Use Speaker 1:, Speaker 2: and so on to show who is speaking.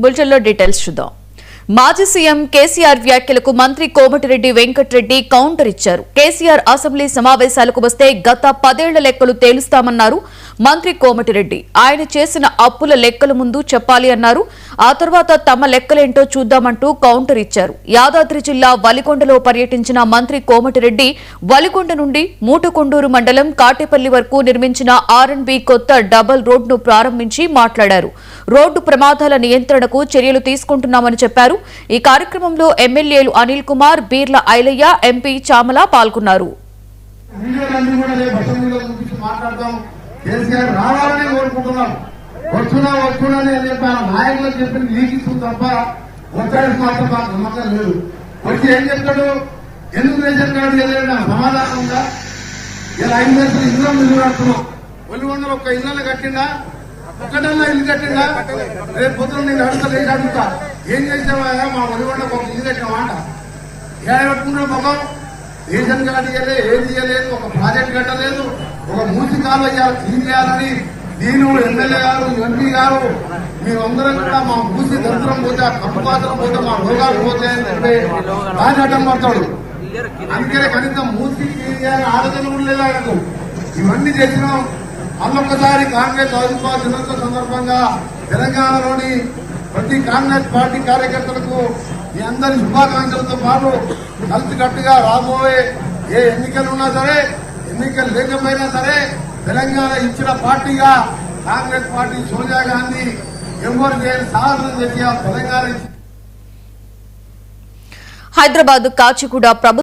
Speaker 1: బులెటిన్లో డీటెయిల్స్ చూద్దాం. మాజీ సీఎం కేసీఆర్ వ్యాఖ్యలకు మంత్రి కోమటిరెడ్డి వెంకటరెడ్డి కౌంటర్ ఇచ్చారు. కేసీఆర్ అసెంబ్లీ సమావేశాలకు వస్తే గత 10 ఏళ్ల లెక్కలు తేలుస్తామన్నారు మంత్రి కోమటిరెడ్డి. ఆయన చేసిన అప్పుల లెక్కల ముందు చెప్పాలి అన్నారు. ఆ తర్వాత తమ లెక్కలేంటో చూద్దామంటూ కౌంటర్ ఇచ్చారు. యాదాద్రి జిల్లా వలిగొండలో పర్యటించిన మంత్రి కోమటిరెడ్డి వలిగొండ నుండి మూటకొండూరు మండలం కాటేపల్లి వరకు నిర్మించిన R&B కొత్త డబుల్ రోడ్డును ప్రారంభించి మాట్లాడారు. రోడ్డు ప్రమాదాల నియంత్రణకు చర్యలు తీసుకుంటున్నామని చెప్పారు. ఈ కార్యక్రమంలో ఎమ్మెల్యేలు అనిల్ కుమార్, బీర్ల ఐలయ్య, ఎంపీ చామల పాల్గొన్నారు.
Speaker 2: ఒక్కడన్నా ఇల్లు కట్టిందా? రేపు పొద్దున నేను అడుగుతా ఏం చేసావా? మా ఒలిగొండకు ఒక ఇల్లు కట్టిన మాట ఏడుకున్న ముఖం రేషన్ కార్డు ఇవ్వలే, ఏది ఇవ్వలేదు, ఒక ప్రాజెక్ట్ కట్టలేదు, ఒక మూసి కాలు క్లీన్ చేయాలని నేను ఎమ్మెల్యే గారు, ఎంపీ గారు మీరందరం కూడా మా మూసి దరిద్రం పోతే, కప్పు పాత్రం పోతే, మా రోగాలు పోతాయని చెప్పి దాన్ని అడ్డం పడతాడు. అందుకనే కనీసం మూసి క్లీన్ చేయాలని ఆలోచన కూడా లేదు ఆయనకు. ఇవన్నీ చేసినాం. మళ్ళొక్కసారి కాంగ్రెస్ ఆవిర్భావ దినోత్సవ సందర్భంగా తెలంగాణలోని ప్రతి కాంగ్రెస్ పార్టీ కార్యకర్తలకు మీ అందరి శుభాకాంక్షలతో పాటు కలిసికట్టుగా రాబోయే ఏ ఎన్నికలు ఉన్నా సరే, ఎన్నికలు లేకపోయినా సరే, తెలంగాణ ఇచ్చిన పార్టీగా కాంగ్రెస్ పార్టీ సోనియా గాంధీ ఎవరు చేయని సాహసం చేసి తెలంగాణ
Speaker 1: హైదరాబాద్ కాచిగూడ